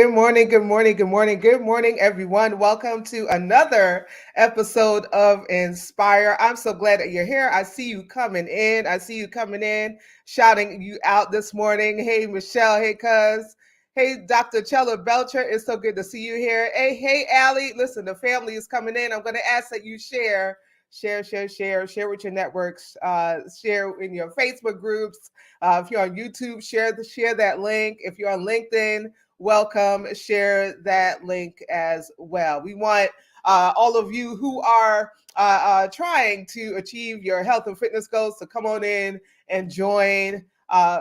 Good morning, good morning, good morning, good morning, everyone. Welcome to another episode of Inspire. I'm so glad that you're here. I see you coming in. Shouting you out this morning. Hey, Michelle. Hey, cuz. Hey, Dr. Chella Belcher. It's so good to see you here. Hey, Allie. Listen, the family is coming in. I'm going to ask that you share with your networks, share in your Facebook groups. If you're on YouTube, share that link. If you're on LinkedIn, welcome, share that link as well. We want all of you who are trying to achieve your health and fitness goals to come on in and join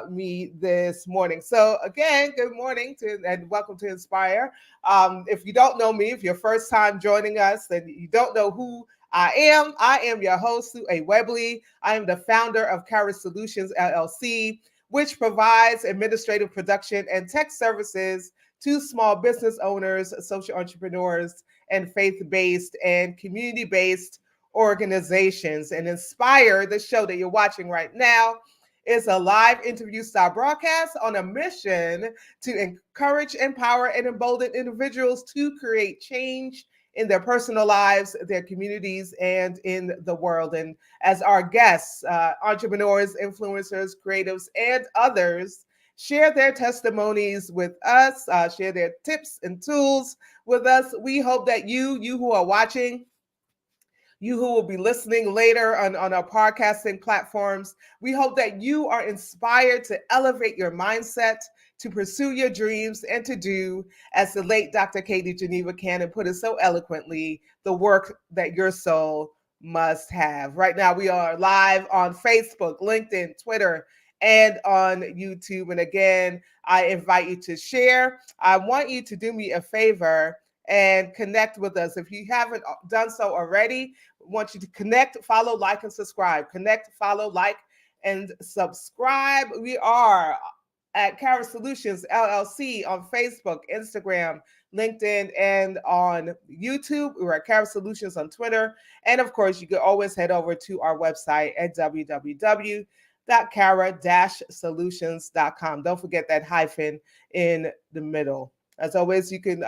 me this morning. So again, good morning and welcome to Inspire. If you don't know me, if you're first time joining us, then you don't know who I am your host, Stephen Webley. I am the founder of Cara Solutions, LLC, which provides administrative production and tech services to small business owners, social entrepreneurs, and faith-based and community-based organizations. And Inspire, the show that you're watching right now, is a live interview style broadcast on a mission to encourage, empower, and embolden individuals to create change in their personal lives, their communities, and in the world. And as our guests, entrepreneurs, influencers, creatives, and others share their testimonies with us, share their tips and tools with us, we hope that you who are watching, you who will be listening later on our podcasting platforms, we hope that you are inspired to elevate your mindset, to pursue your dreams, and to do, as the late Dr. Katie Geneva Cannon put it so eloquently, the work that your soul must have. Right now, we are live on Facebook, LinkedIn, Twitter, and on YouTube. And again, I invite you to share. I want you to do me a favor and connect with us. If you haven't done so already, I want you to connect, follow, like, and subscribe. Connect, follow, like, and subscribe. We are at Cara Solutions LLC on Facebook, Instagram, LinkedIn, and on YouTube. We're at Cara Solutions on Twitter. And of course, you can always head over to our website at www.cara-solutions.com. Don't forget that hyphen in the middle. As always, you can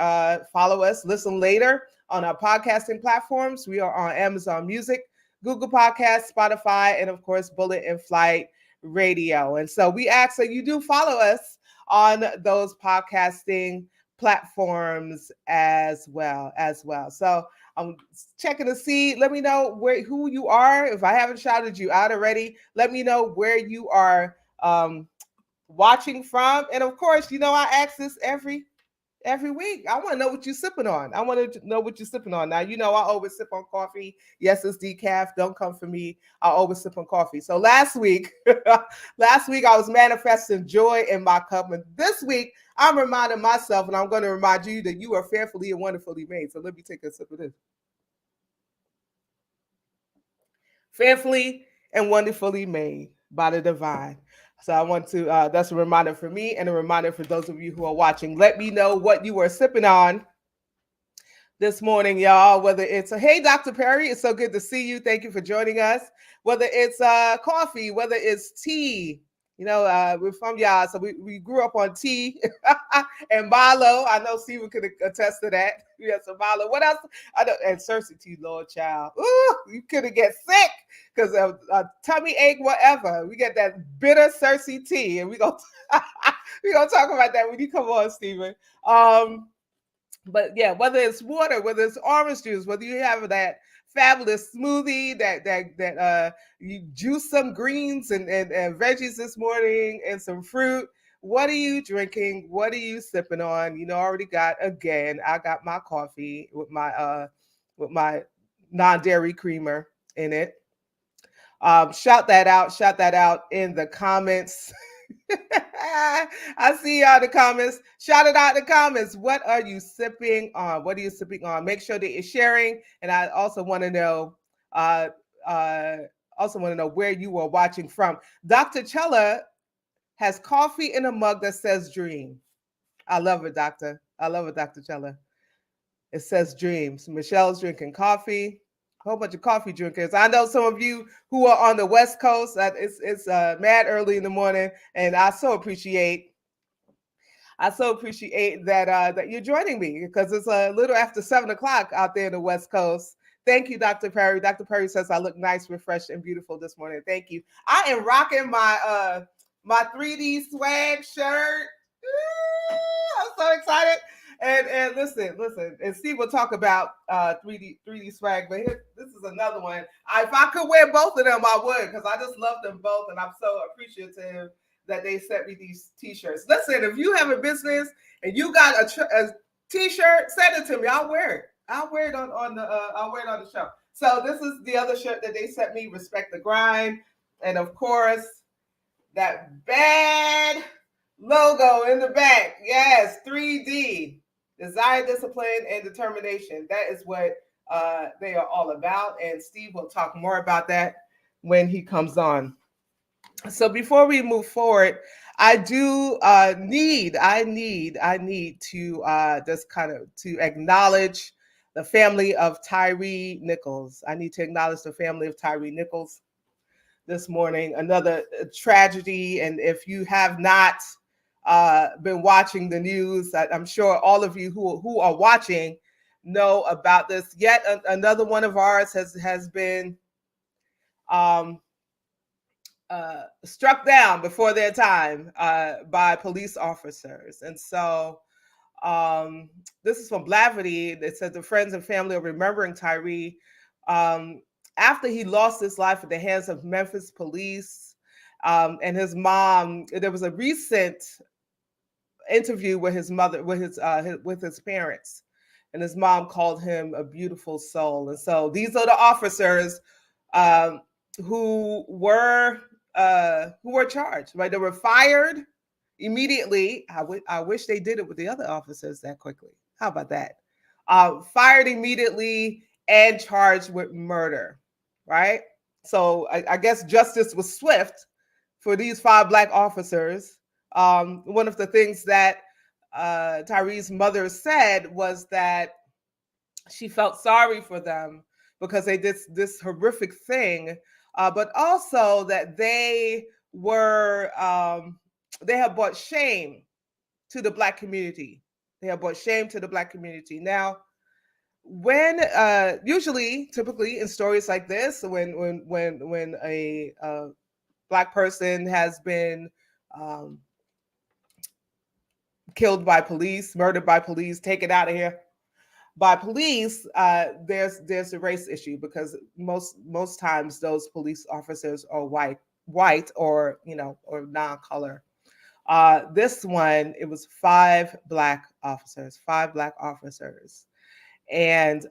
follow us, listen later on our podcasting platforms. We are on Amazon Music, Google Podcasts, Spotify, and of course, Bullet and Flight Radio. And so we ask that you do follow us on those podcasting platforms as well. So I'm checking to see. Let me know who you are. If I haven't shouted you out already, let me know where you are watching from. And of course, I ask this every week. I want to know what you're sipping on. Now, I always sip on coffee. Yes, it's decaf. Don't come for me. I always sip on coffee. So last week I was manifesting joy in my cup. And this week, I'm reminding myself, and I'm going to remind you that you are fearfully and wonderfully made. So let me take a sip of this. Fearfully and wonderfully made by the divine. So I want to, that's a reminder for me and a reminder for those of you who are watching. Let me know what you are sipping on this morning, y'all. Whether it's hey, Dr. Perry, it's so good to see you. Thank you for joining us. Whether it's coffee, whether it's tea. We're from y'all, so we grew up on tea and Milo. I know Stephen could attest to that. We had some Milo. What else? And Cersei tea, Lord child. Ooh, you couldn't get sick because of tummy ache, whatever. We get that bitter Cersei tea, and we gonna talk about that when you come on, Stephen. But yeah, whether it's water, whether it's orange juice, whether you have that fabulous smoothie that you juice some greens and veggies this morning and some fruit. What are you drinking? What are you sipping on? I got my coffee with my non-dairy creamer in it. Shout that out in the comments. I see y'all in the comments. Shout it out in the comments. What are you sipping on? Make sure that you're sharing. And I also want to know, where you are watching from. Dr. Chella has coffee in a mug that says dream. I love it, Doctor. I love it, Dr. Chella. It says dreams. Michelle's drinking coffee. A whole bunch of coffee drinkers. I know some of you who are on the West Coast. It's mad early in the morning, and I so appreciate I so appreciate that you're joining me because it's a little after 7 o'clock out there in the West Coast. Thank you, Dr. Perry. Dr. Perry says I look nice, refreshed, and beautiful this morning. Thank you. I am rocking my 3D swag shirt. I'm so excited. And listen, and Steve will talk about 3D swag, but this is another one. If I could wear both of them, I would, because I just love them both, and I'm so appreciative that they sent me these t-shirts. Listen, if you have a business and you got a t-shirt, send it to me. I'll wear it. I'll wear it on the show. So this is the other shirt that they sent me, Respect the Grind. And of course, that bad logo in the back. Yes, 3D. Desire, discipline, and determination. That is what they are all about. And Steve will talk more about that when he comes on. So before we move forward, I do need to just kind of to acknowledge the family of Tyree Nichols. I need to acknowledge the family of Tyree Nichols this morning. Another tragedy, and if you have not been watching the news, I'm sure all of you who are watching know about this. Yet another one of ours has been struck down before their time by police officers. And so this is from Blavity. It says the friends and family are remembering Tyree after he lost his life at the hands of Memphis police. And his mom, there was a recent interview with his mother, with his parents, and his mom called him a beautiful soul. And so these are the officers who were charged, right? They were fired immediately. I wish they did it with the other officers that quickly. How about that? Fired immediately and charged with murder, right? So I guess justice was swift for these 5 Black officers. One of the things that Tyree's mother said was that she felt sorry for them because they did this horrific thing, but also that they have brought shame to the Black community. They have brought shame to the Black community. Now, when typically in stories like this, when a Black person has been killed by police, murdered by police, taken out of here by police, there's a race issue, because most times those police officers are white or or non-color. This one, it was 5 Black officers, and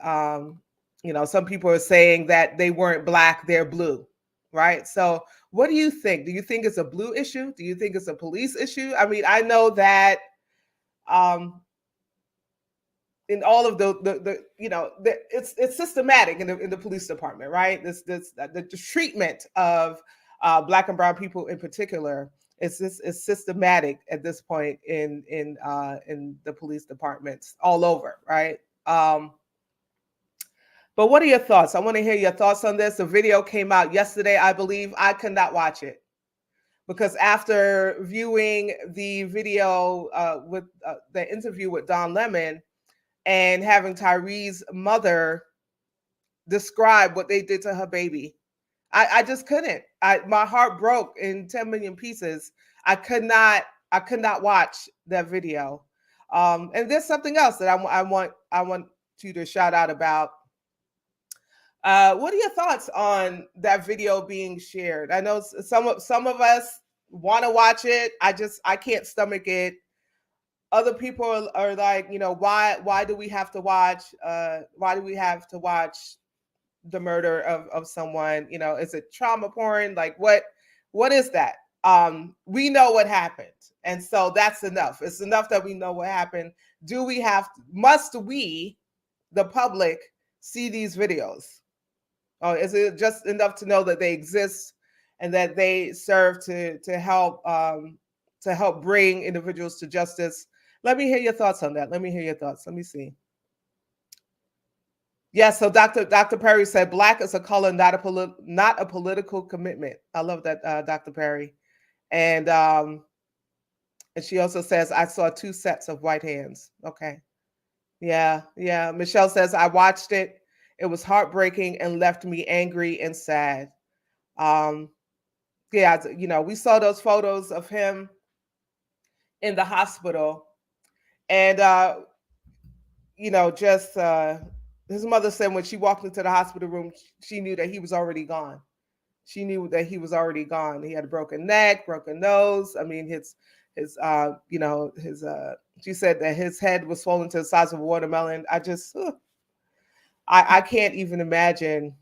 some people are saying that they weren't Black, they're blue, right? So what do you think? Do you think it's a blue issue? Do you think it's a police issue? I mean, I know that in all of it's systematic in the police department, right? The treatment of Black and brown people in particular is systematic at this point in the police departments all over, right? But what are your thoughts? I want to hear your thoughts on this. The video came out yesterday, I believe. I could not watch it because after viewing the video with the interview with Don Lemon and having Tyree's mother describe what they did to her baby, I just couldn't. My heart broke in 10 million pieces. I could not watch that video. And there's something else that I want you to shout out about. What are your thoughts on that video being shared? I know some of us want to watch it. I can't stomach it. Other people are like, why do we have to watch? Why do we have to watch the murder of someone? Is it trauma porn? Like what is that? We know what happened, and so that's enough. It's enough that we know what happened. Must we, the public, see these videos? Is it just enough to know that they exist and that they serve to help bring individuals to justice? Let me hear your thoughts on that. Let me see. Yeah, so Dr. Perry said Black is a color, not a political commitment. I love that, Dr. Perry. And And she also says, I saw 2 sets of white hands. Okay. Yeah. Yeah. Michelle says, I watched it. It was heartbreaking and left me angry and sad. Um, yeah, we saw those photos of him in the hospital. And, just his mother said when she walked into the hospital room, she knew that he was already gone. She knew that he was already gone. He had a broken neck, broken nose. I mean, she said that his head was swollen to the size of a watermelon. I can't even imagine.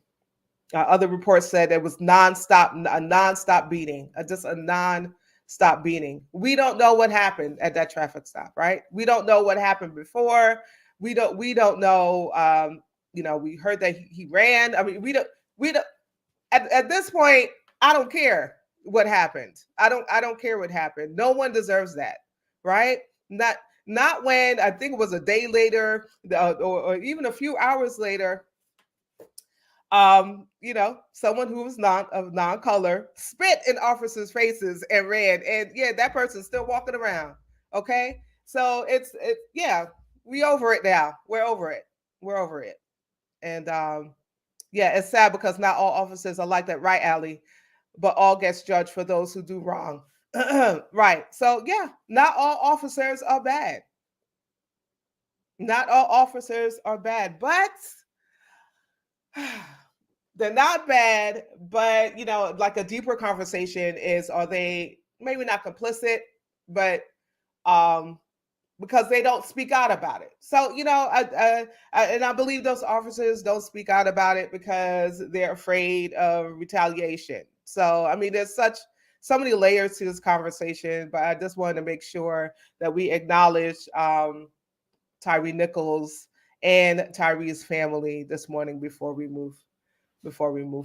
Other reports said it was a nonstop beating, just a non-stop beating. We don't know what happened at that traffic stop, right? We don't know what happened before. We don't know. We heard that he ran. I mean, we don't. At this point, I don't care what happened. I don't care what happened. No one deserves that, right? Not when I think it was a day later, or even a few hours later. Someone who was of non-color spit in officers' faces and ran, and yeah, that person's still walking around. Okay, so yeah, we over it now. We're over it. We're over it, and yeah, it's sad because not all officers are like that, right, Allie? But all gets judged for those who do wrong. Right. So yeah, not all officers are bad. Not all officers are bad, but they're not bad. But like a deeper conversation is, are they maybe not complicit, but because they don't speak out about it. So, I believe those officers don't speak out about it because they're afraid of retaliation. So, I mean, there's so many layers to this conversation, but I just wanted to make sure that we acknowledge Tyree Nichols and Tyree's family this morning before we move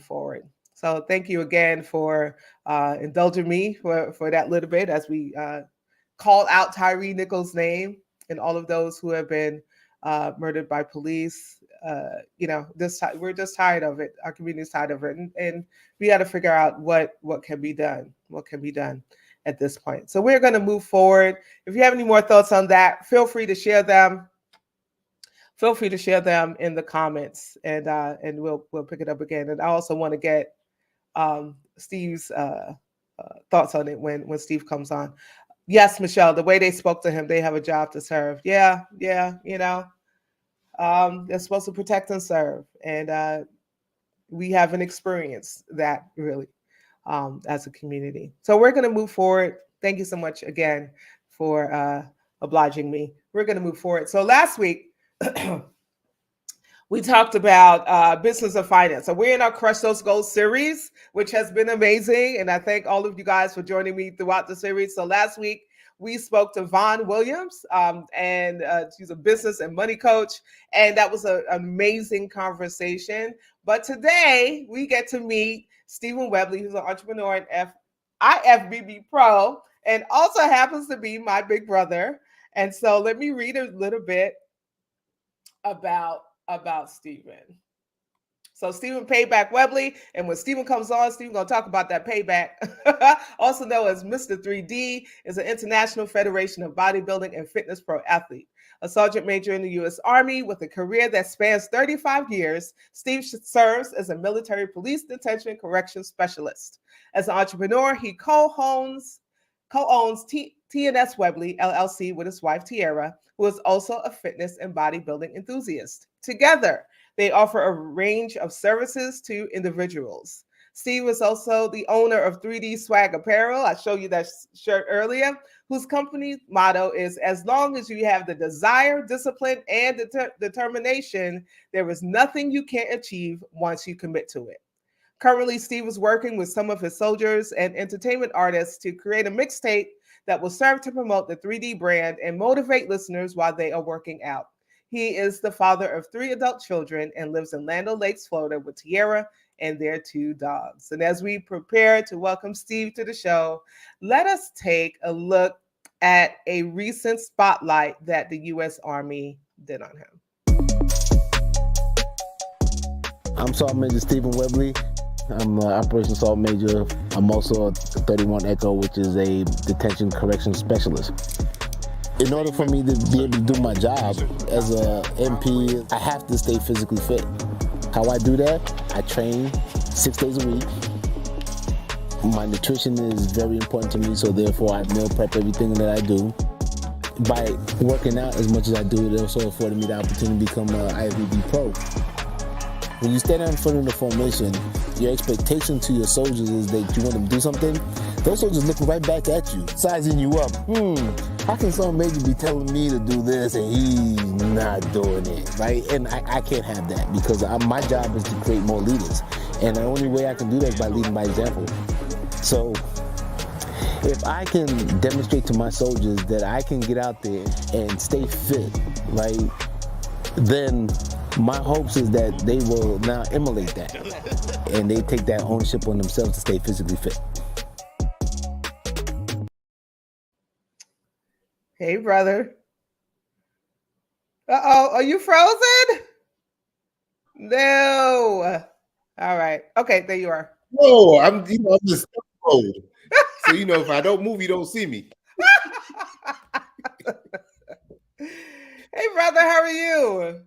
forward. So thank you again for indulging me for that little bit as we called out Tyree Nichols' name and all of those who have been murdered by police. We're just tired of it. Our community's tired of it, and we got to figure out what can be done. What can be done at this point. So we're going to move forward. If you have any more thoughts on that, feel free to share them. Feel free to share them in the comments, and we'll pick it up again. And I also want to get Steve's thoughts on it when Steve comes on. Yes, Michelle, the way they spoke to him, they have a job to serve. Yeah, they're supposed to protect and serve. And we haven't experienced that really as a community. So we're going to move forward. Thank you so much again for obliging me. We're going to move forward. So last week, we talked about business and finance. So we're in our Crush Those Goals series, which has been amazing. And I thank all of you guys for joining me throughout the series. So last week, we spoke to Vaughn Williams, and she's a business and money coach. And that was an amazing conversation. But today, we get to meet Stephen Webley, who's an entrepreneur in IFBBPRO, and also happens to be my big brother. And so let me read a little bit about Stephen. So Stephen Payback Webley, and when Stephen comes on, Stephen gonna talk about that payback. Also known as Mr. 3D, is an International Federation of Bodybuilding and Fitness Pro athlete. A sergeant major in the U.S. Army with a career that spans 35 years, Steve serves as a military police detention corrections specialist. As an entrepreneur, he co-owns T&S Webley LLC with his wife Tiara, who is also a fitness and bodybuilding enthusiast. Together, they offer a range of services to individuals. Steve is also the owner of 3D Swag Apparel. I showed you that shirt earlier, whose company motto is, as long as you have the desire, discipline, and determination, there is nothing you can't achieve once you commit to it. Currently, Steve is working with some of his soldiers and entertainment artists to create a mixtape that will serve to promote the 3D brand and motivate listeners while they are working out. He is the father of 3 adult children and lives in Land O'Lakes, Florida, with Tiara and their 2 dogs. And as we prepare to welcome Steve to the show, let us take a look at a recent spotlight that the U.S. Army did on him. I'm Sergeant Major Stephen Webley, I'm an Operation Salt Major. I'm also a 31 Echo, which is a detention correction specialist. In order for me to be able to do my job as a MP, I have to stay physically fit. How I do that? I train 6 days a week. My nutrition is very important to me, so therefore I meal prep everything that I do. By working out as much as I do, it also afforded me the opportunity to become an IFBBPRO. When you stand out in front of the formation, your expectation to your soldiers is that you want them to do something. Those soldiers looking right back at you, sizing you up. How can some major be telling me to do this and he's not doing it, right? And I can't have that because my job is to create more leaders. And the only way I can do that is by leading by example. So if I can demonstrate to my soldiers that I can get out there and stay fit, right, then my hopes is that they will now emulate that and they take that ownership on themselves to stay physically fit. Hey, brother. Uh-oh, are you frozen? No. All right. Okay, there you are. No, I'm just mode. So if I don't move, you don't see me. Hey, brother, how are you?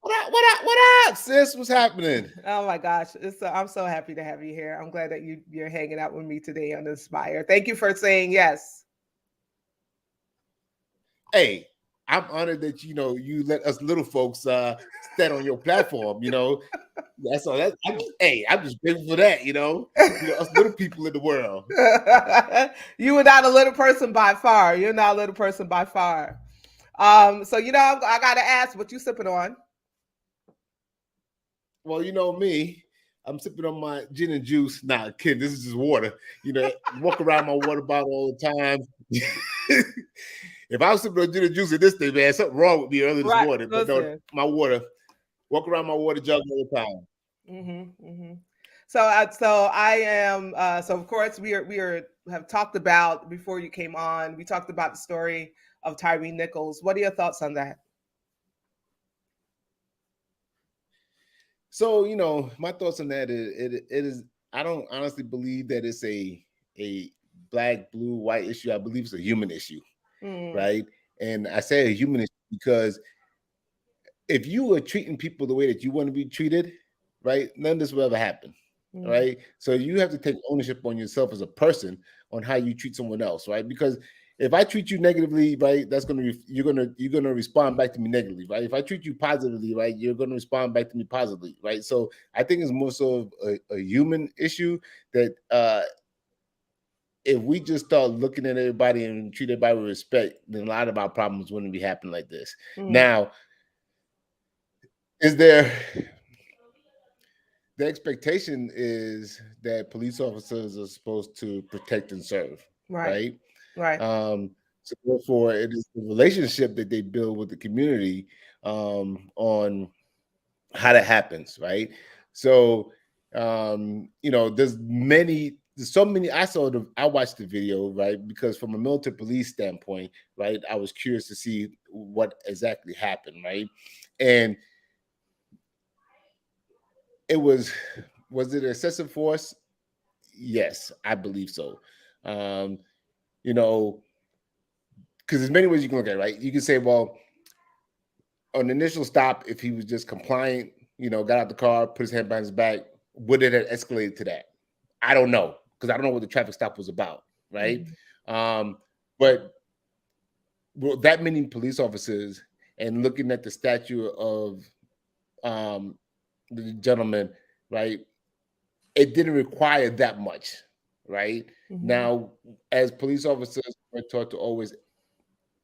What up, sis? What's happening? Oh my gosh, I'm so happy to have you here. I'm glad that you're hanging out with me today on Inspire. Thank you for saying yes. Hey, I'm honored that you let us little folks stand on your platform. That's all. I'm just grateful for that. Us little people in the world. You are not a little person by far. You're not a little person by far. So I gotta ask, what you sipping on? Well, me. I'm sipping on my gin and juice. Nah, kid, this is just water. Walk around my water bottle all the time. If I was sipping on gin and juice in this thing, man, something wrong with me earlier this morning. But no, my water. Walk around my water jug all the time. So I am. So of course we have talked about before you came on. We talked about the story of Tyree Nichols. What are your thoughts on that? So my thoughts on that is it is. I don't honestly believe that it's a black, blue, white issue. I believe it's a human issue, right? And I say a human issue because if you were treating people the way that you want to be treated, right, none of this will ever happen, right? So you have to take ownership on yourself as a person on how you treat someone else, right? Because if I treat you negatively, right, you're gonna respond back to me negatively, right? If I treat you positively, right, you're gonna respond back to me positively, right? So I think it's more so a human issue that if we just start looking at everybody and treat everybody with respect, then a lot of our problems wouldn't be happening like this. Now, is there the expectation is that police officers are supposed to protect and serve, right? So therefore, it is the relationship that they build with the community on how that happens, right? So there's so many. I watched the video, right? Because from a military police standpoint, right, I was curious to see what exactly happened, right? And it was it excessive force? Yes, I believe so. Because there's many ways you can look at it, right? You can say, well, on the initial stop, if he was just compliant, got out the car, put his hand behind his back, would it have escalated to that? I don't know, because I don't know what the traffic stop was about, right? But that many police officers, and looking at the statue of the gentleman, right, it didn't require that much, right? Now, as police officers, we're taught to always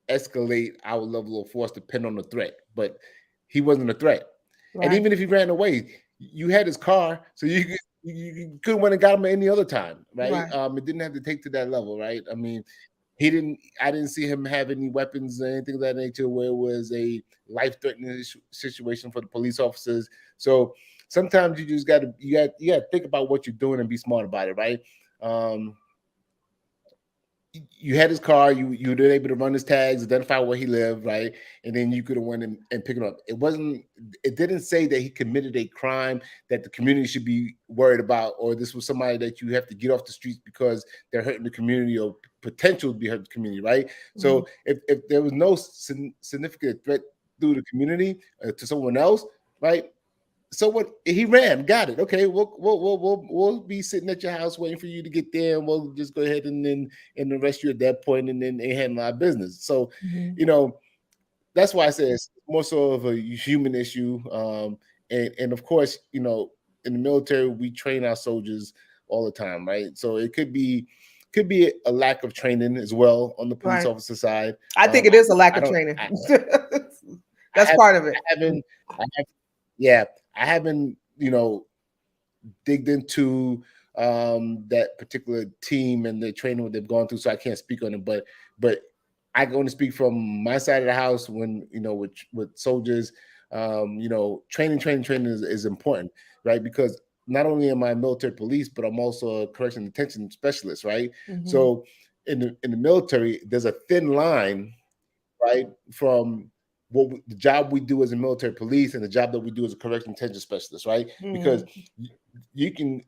escalate our level of force depending on the threat, but he wasn't a threat. And even if he ran away, you had his car, so you could have went and got him at any other time, right? It didn't have to take to that level, right? I mean, I didn't see him have any weapons or anything of that nature where it was a life-threatening situation for the police officers. So sometimes you just gotta think about what you're doing and be smart about it, right? you had his car, you were able to run his tags, identify where he lived, right? And then you could have went and pick him up. It didn't say that he committed a crime that the community should be worried about, or this was somebody that you have to get off the streets because they're hurting the community or potential to be hurting the community, right? Mm-hmm. So if there was no significant threat through the community to someone else, right? So what he ran, got it. Okay, we'll be sitting at your house waiting for you to get there, and we'll just go ahead and arrest you at that point, and then handle our business. So, that's why I say it's more so of a human issue. And of course, in the military, we train our soldiers all the time, right? So it could be a lack of training as well on the police officer side. I think it is a lack of training. That's part of it. I haven't, digged into that particular team and the training what they've gone through, so I can't speak on it. But I can only speak from my side of the house when with soldiers. Training is important, right? Because not only am I military police, but I'm also a correction detention specialist, right? Mm-hmm. So in the military, there's a thin line, right, from the job we do as a military police and the job that we do as a correction detention specialist, right? Mm-hmm. Because you can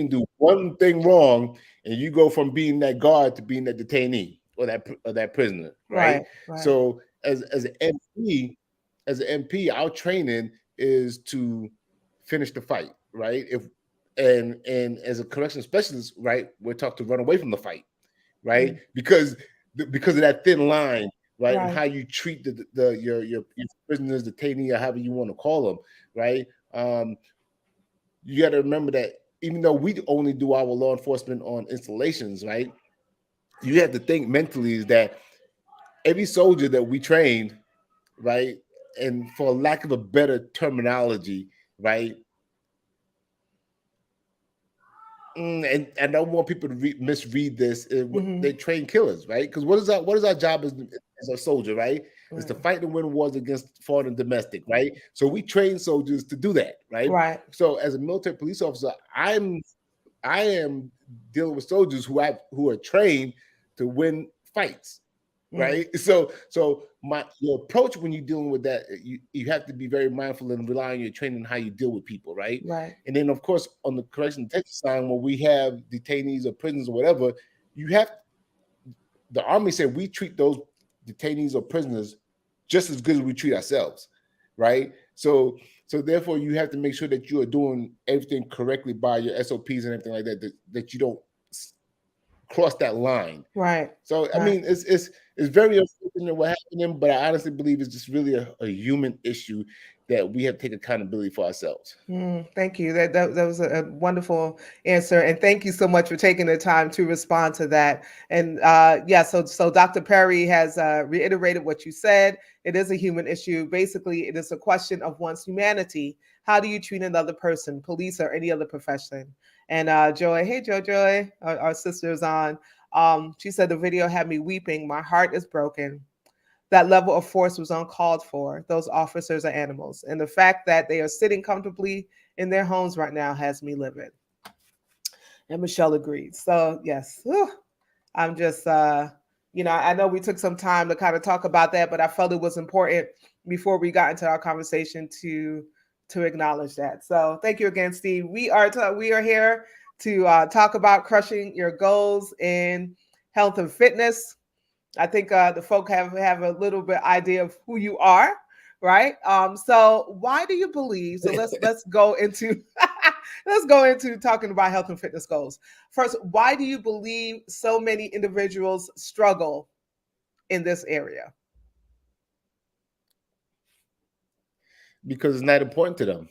do one thing wrong and you go from being that guard to being that detainee or that prisoner, right? So as an MP, our training is to finish the fight, right? And as a correction specialist, right, we're taught to run away from the fight, right? Mm-hmm. Because of that thin line. Right, and how you treat your prisoners, detainee, or however you want to call them, right? You got to remember that even though we only do our law enforcement on installations, right? You have to think mentally is that every soldier that we trained, right, and for lack of a better terminology, right? And I don't want people to misread this. They train killers, right? Because what is our job as a soldier, right? Is to fight and win wars against foreign and domestic, right? So we train soldiers to do that, right? Right. So as a military police officer, I am dealing with soldiers who are trained to win fights, right? So your approach when you're dealing with that, you have to be very mindful and rely on your training and how you deal with people, right? Right. And then of course on the correction detention side, when we have detainees or prisoners or whatever, the Army said we treat those detainees or prisoners just as good as we treat ourselves, right? So therefore you have to make sure that you are doing everything correctly by your SOPs and everything like that you don't cross that line, right? So I mean, it's very unfortunate what happened, but I honestly believe it's just really a human issue that we have to take accountability for ourselves. Thank you. That was a wonderful answer, and thank you so much for taking the time to respond to that. And so Dr. Perry has reiterated what you said. It is a human issue. Basically, it is a question of one's humanity. How do you treat another person, police or any other profession? And Joy, hey Joy, our sister's on. She said the video had me weeping. My heart is broken. That level of force was uncalled for. Those officers are animals. And the fact that they are sitting comfortably in their homes right now has me livid. And Michelle agreed. So yes, I'm just, I know we took some time to kind of talk about that, but I felt it was important before we got into our conversation to acknowledge that. So thank you again, Steve. We are here to talk about crushing your goals in health and fitness. I think the folk have a little bit idea of who you are, right? So why do you believe? So let's go into talking about health and fitness goals. First, why do you believe so many individuals struggle in this area? Because it's not important to them.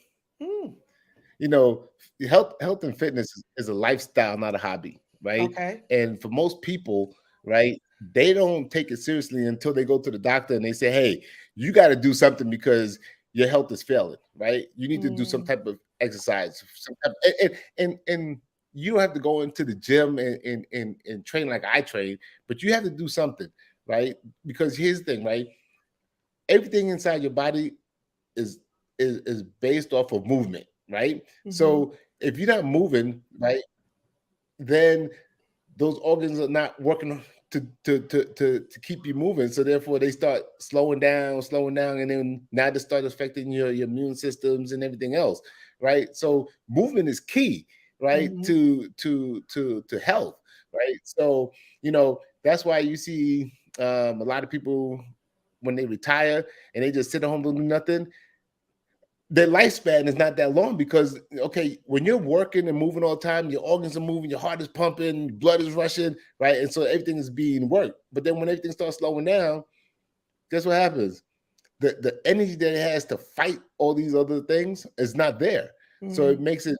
Health and fitness is a lifestyle, not a hobby, right? Okay. And for most people, right, they don't take it seriously until they go to the doctor and they say, hey, you got to do something because your health is failing, right? You need to do some type of exercise, and you don't have to go into the gym and train like I train, but you have to do something, right? Because here's the thing, right? Everything inside your body is based off of movement, right? Mm-hmm. So if you're not moving, right, then those organs are not working to keep you moving. So therefore they start slowing down, and then now they start affecting your immune systems and everything else, right? So movement is key, right? To health, right? So that's why you see a lot of people when they retire and they just sit at home and do nothing, their lifespan is not that long because, okay, when you're working and moving all the time, your organs are moving, your heart is pumping, blood is rushing, right? And so everything is being worked. But then when everything starts slowing down, guess what happens? The energy that it has to fight all these other things is not there. So it makes it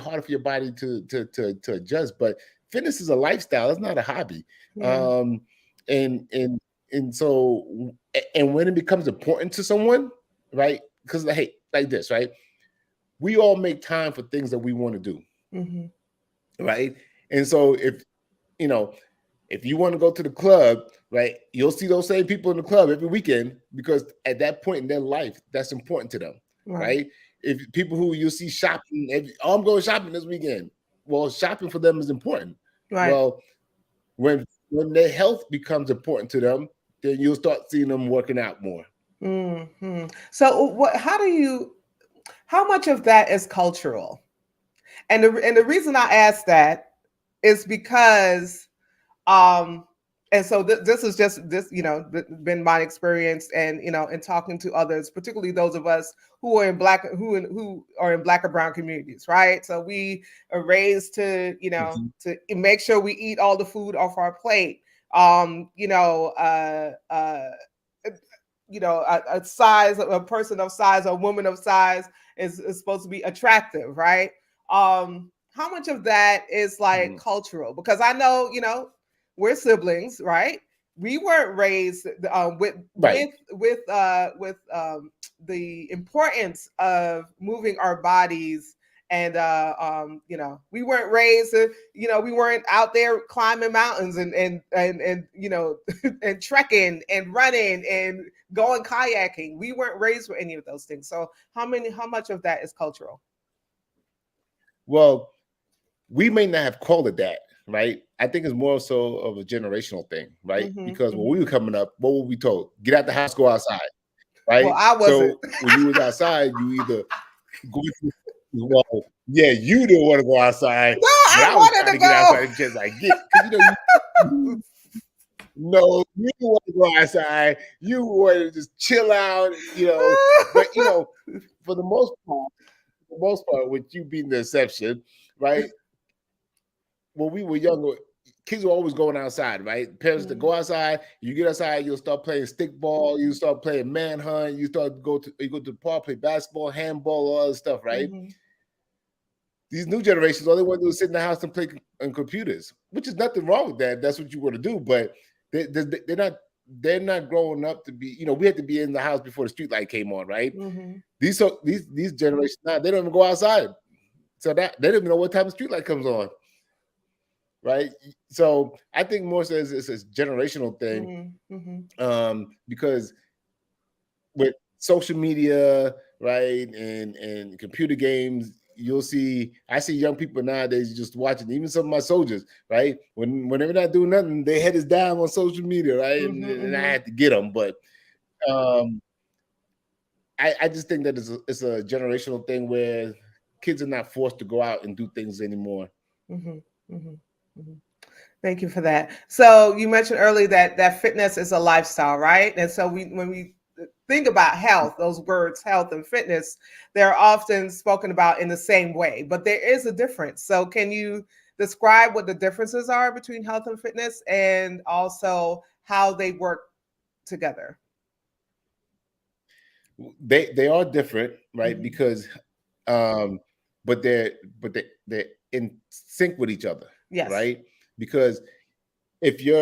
harder for your body to adjust. But fitness is a lifestyle, it's not a hobby. Yeah. And so when it becomes important to someone, right? Because hey, like this, right? We all make time for things that we want to do, right? And so if you want to go to the club, right, you'll see those same people in the club every weekend because at that point in their life, that's important to them, right? If people who you'll see shopping, I'm going shopping this weekend. Well, shopping for them is important. Right. Well, when their health becomes important to them, then you'll start seeing them working out more. So how much of that is cultural? And the reason I ask that is because and so this is just been my experience, and in talking to others, particularly those of us who are in black or brown communities, right? So we are raised to to make sure we eat all the food off our plate. A person of size, a woman of size is supposed to be attractive, right? How much of that is like cultural? Because I know, we're siblings, right? We weren't raised with the importance of moving our bodies, and we weren't raised. We weren't out there climbing mountains and and trekking and running and going kayaking. We weren't raised with any of those things. So how much of that is cultural? Well, we may not have called it that, right? I think it's more so of a generational thing, right? Because when we were coming up, what were we told? Get out the house, go outside, right? Well, I wasn't. So when you was outside, you either go to, well, yeah, you didn't want to go outside. No, I wanted to get outside go. because I get, no, you didn't want to go outside. You wanted to just chill out, But for the most part, with you being the exception, right? When we were younger, kids were always going outside, right? Parents to go outside, you get outside, you'll start playing stickball, you start playing manhunt, you go to the park, play basketball, handball, all that stuff, right? These new generations, all they want to do is sit in the house and play on computers, which is nothing wrong with that. If that's what you want to do, but they're not growing up to be, we had to be in the house before the street light came on, right? These generations now, they don't even go outside. So that they don't even know what time the street light comes on. Right. So I think more so it's a generational thing. Because with social media, right, and computer games, I see young people nowadays just watching, even some of my soldiers, right? When they're not doing nothing, their head is down on social media, right? And I had to get them. But I just think that it's a generational thing where kids are not forced to go out and do things anymore. Thank you for that. So you mentioned earlier that fitness is a lifestyle, right? And so when we think about health, those words, health and fitness, they're often spoken about in the same way, but there is a difference. So can you describe what the differences are between health and fitness, and also how they work together? They are different, right? Because but they're in sync with each other. Yes. Right? Because if you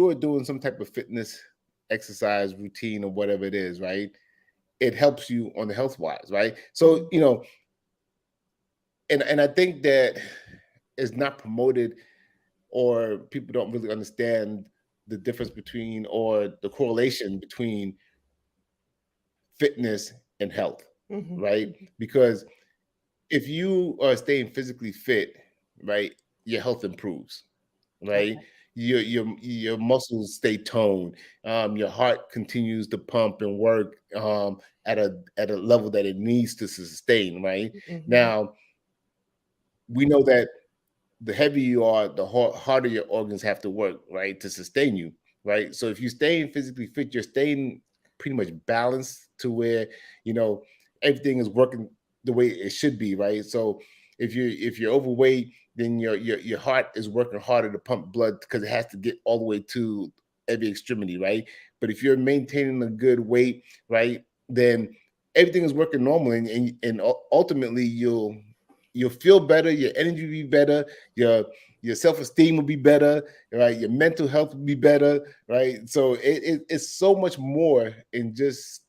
are doing some type of fitness exercise routine or whatever it is, right, it helps you on the health wise, right? So and I think that is not promoted, or people don't really understand the difference between, or the correlation between, fitness and health, right? Because if you are staying physically fit, right, your health improves, right? your muscles stay toned, your heart continues to pump and work at a level that it needs to sustain. Right now, we know that the heavier you are, the harder your organs have to work, right, to sustain you, right? So if you're staying physically fit, you're staying pretty much balanced to where, you know, everything is working the way it should be, right? So if you're overweight, then your heart is working harder to pump blood because it has to get all the way to every extremity, right? But if you're maintaining a good weight, right, then everything is working normally, and ultimately you'll feel better, your energy will be better, your self-esteem will be better, right? Your mental health will be better, right? So it's so much more in just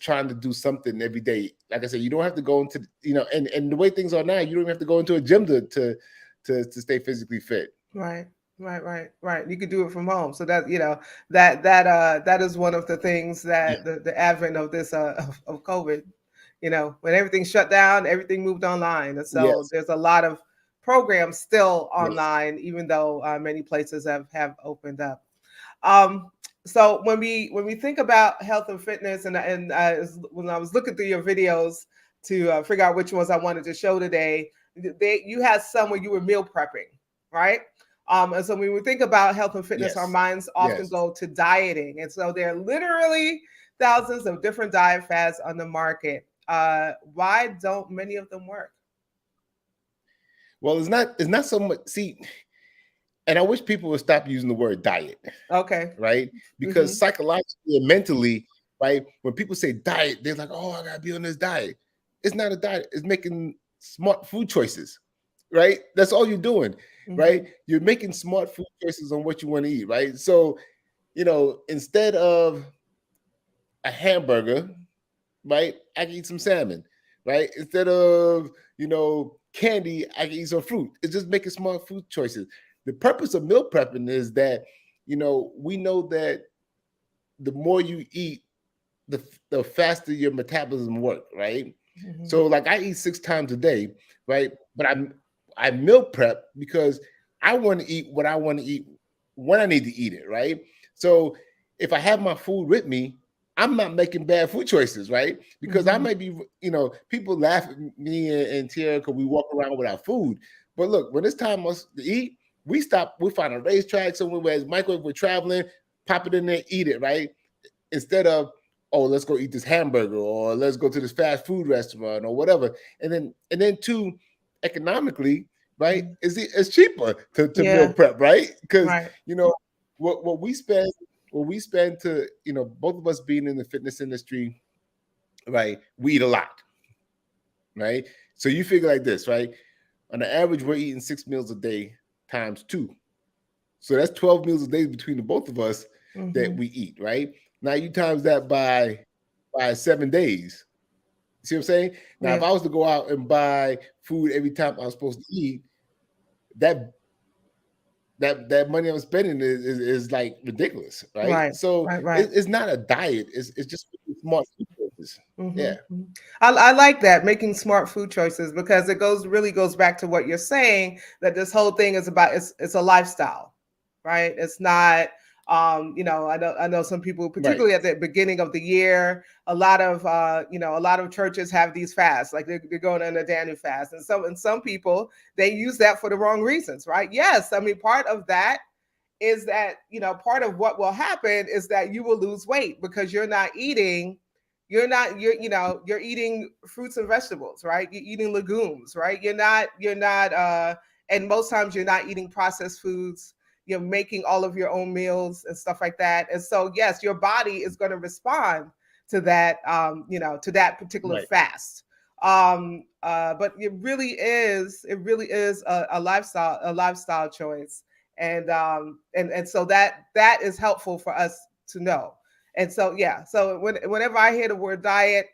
trying to do something every day. Like I said, you don't have to go into, and the way things are now, you don't have to go into a gym to stay physically fit. Right. You could do it from home. So that, that is one of the things that the advent of this of COVID, when everything shut down, everything moved online. And so Yes. there's a lot of programs still Yes. online, even though many places have opened up. So when we think about health and fitness, and when I was looking through your videos to figure out which ones I wanted to show today, you had some where you were meal prepping, right? And so when we think about health and fitness, our minds often go to dieting. And so there are literally thousands of different diet fads on the market. Why don't many of them work? Well, it's not so much. See, and I wish people would stop using the word diet. Okay. Right? Because psychologically and mentally, right, when people say diet, they're like, oh, I gotta be on this diet. It's not a diet, it's making smart food choices, right? That's all you're doing, right? You're making smart food choices on what you want to eat, right? So, instead of a hamburger, right, I can eat some salmon, right? Instead of, candy, I can eat some fruit. It's just making smart food choices. The purpose of meal prepping is that, we know that the more you eat, the faster your metabolism works, right? So like I eat 6 times a day, right? But I meal prep because I want to eat what I want to eat when I need to eat it, right? So if I have my food with me, I'm not making bad food choices, right? Because I might be, people laugh at me and Tierra because we walk around with our food. But look, when it's time us to eat, we find a racetrack somewhere where it's microwave, we're traveling, pop it in there, eat it, right? Instead of, oh, let's go eat this hamburger or let's go to this fast food restaurant or whatever. And then too, economically, right? It's cheaper to meal prep, right? Because what we spend to, both of us being in the fitness industry, right? We eat a lot, right? So you figure like this, right? On the average, we're eating 6 meals a day times 2. So that's 12 meals a day between the both of us that we eat, right? Now you times that by 7 days. See what I'm saying? Now, if I was to go out and buy food every time I was supposed to eat, that money I'm spending is like ridiculous, right? So it's not a diet. It's just smart food choices. Yeah. I like that, making smart food choices, because it really goes back to what you're saying, that this whole thing is about, it's a lifestyle, right? It's not, I know some people, particularly at the beginning of the year, a lot of churches have these fasts, like they're going on a Daniel fast, and some people, they use that for the wrong reasons, right? Yes, I mean, part of that is that, part of what will happen is that you will lose weight because you're eating fruits and vegetables, right? You're eating legumes, right? You're not, and most times you're not eating processed foods. You're making all of your own meals and stuff like that. And so, yes, your body is going to respond to that, to that particular fast. But it really is a lifestyle choice. And so that is helpful for us to know. And so, so whenever I hear the word diet,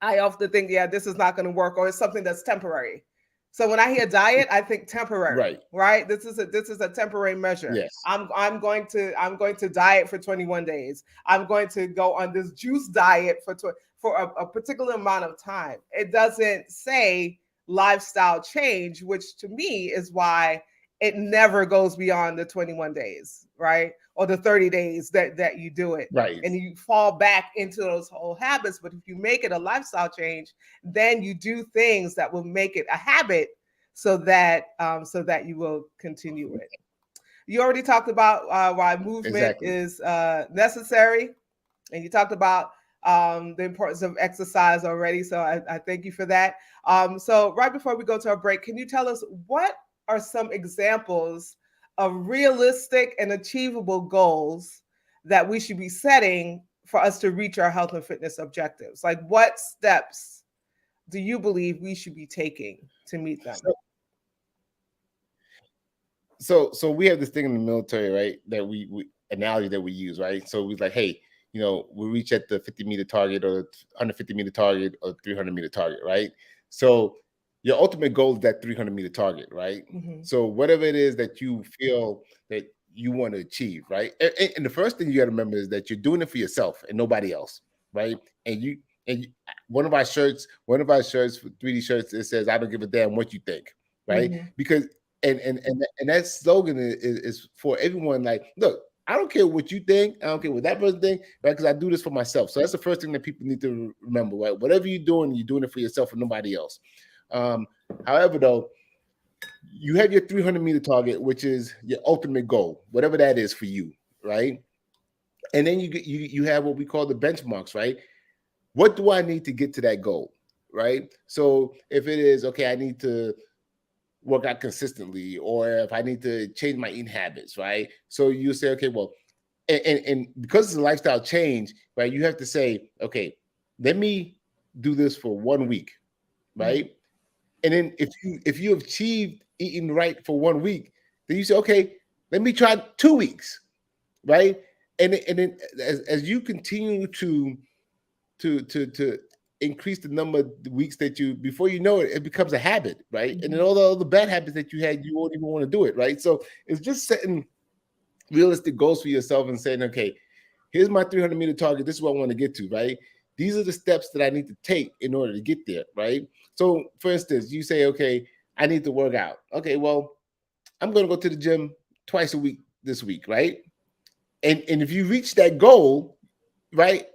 I often think, this is not going to work, or it's something that's temporary. So when I hear diet, I think temporary, right? This is a temporary measure. Yes. I'm going to diet for 21 days. I'm going to go on this juice diet for a particular amount of time. It doesn't say lifestyle change, which to me is why it never goes beyond the 21 days, right? Or the 30 days that you do it. Right. And you fall back into those old habits. But if you make it a lifestyle change, then you do things that will make it a habit so that you will continue it. You already talked about why movement is necessary. And you talked about the importance of exercise already. So I thank you for that. So right before we go to our break, can you tell us what are some examples of realistic and achievable goals that we should be setting for us to reach our health and fitness objectives? Like, what steps do you believe we should be taking to meet them? So we have this thing in the military, right? That we analogy that we use, right? So we're like, hey, you know, we reach at the 50-meter target or 150-meter target or 300-meter target, right? So your ultimate goal is that 300-meter target, right? Mm-hmm. So whatever it is that you feel that you want to achieve, right? And the first thing you got to remember is that you're doing it for yourself and nobody else, right? And one of our shirts, 3D shirts, it says, "I don't give a damn what you think," right? Mm-hmm. Because and that slogan is for everyone. Like, look, I don't care what you think. I don't care what that person thinks, right? Because I do this for myself. So that's the first thing that people need to remember, right? Whatever you're doing it for yourself and nobody else. However, though, you have your 300-meter target, which is your ultimate goal, whatever that is for you, right? And then you have what we call the benchmarks, right? What do I need to get to that goal, right? So if it is, okay, I need to work out consistently, or if I need to change my eating habits, right? So you say, okay, well, and because it's a lifestyle change, right? You have to say, okay, let me do this for 1 week, right? Mm-hmm. And then if you achieved eating right for 1 week, then you say, okay, let me try 2 weeks, right? And then as you continue to increase the number of weeks that before you know it, it becomes a habit, right? Mm-hmm. And then all the other bad habits that you had, you won't even want to do it, right? So it's just setting realistic goals for yourself and saying, okay, here's my 300-meter target. This is what I want to get to, right? These are the steps that I need to take in order to get there, right? So, for instance, you say, okay, I need to work out. Okay, well, I'm going to go to the gym twice a week this week, right? And if you reach that goal, right,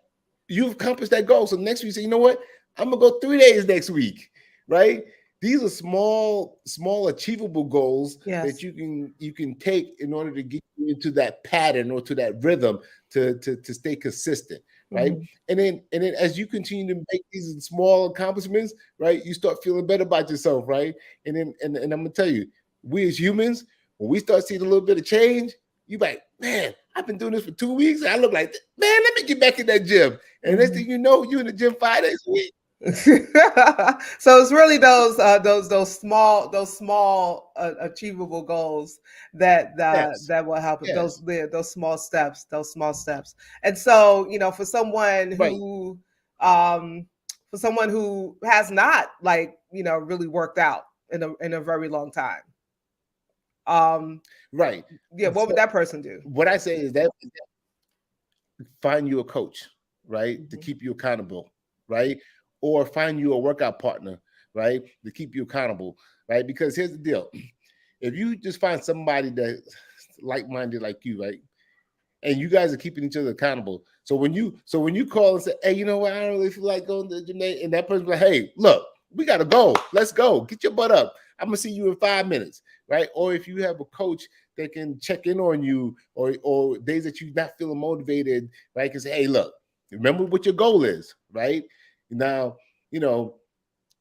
you've accomplished that goal. So next week you say, you know what? I'm going to go 3 days next week, right? These are small achievable goals that you can take in order to get you into that pattern or to that rhythm to stay consistent, right? Mm-hmm. And then as you continue to make these small accomplishments, right, you start feeling better about yourself, right? And then and I'm gonna tell you, we as humans, when we start seeing a little bit of change, you like, man, I've been doing this for 2 weeks. And I look like, man, let me get back in that gym. And next thing you know, you're in the gym 5 days a week. So it's really those small achievable goals that will help. Yes. Those small steps. And so, you know, for someone who has not, like, you know, really worked out in a very long time, right? Yeah. What would that person do? What I say is that find you a coach, right, mm-hmm. to keep you accountable, right? Or find you a workout partner, right, to keep you accountable, right? Because here's the deal. If you just find somebody that's like-minded like you, right, and you guys are keeping each other accountable. So when you call and say, hey, you know what, I don't really feel like going to the gym, and that person's like, hey, look, we got to go. Let's go. Get your butt up. I'm going to see you in 5 minutes, right? Or if you have a coach that can check in on you or days that you're not feeling motivated, right, can say, hey, look, remember what your goal is, right? Now, you know,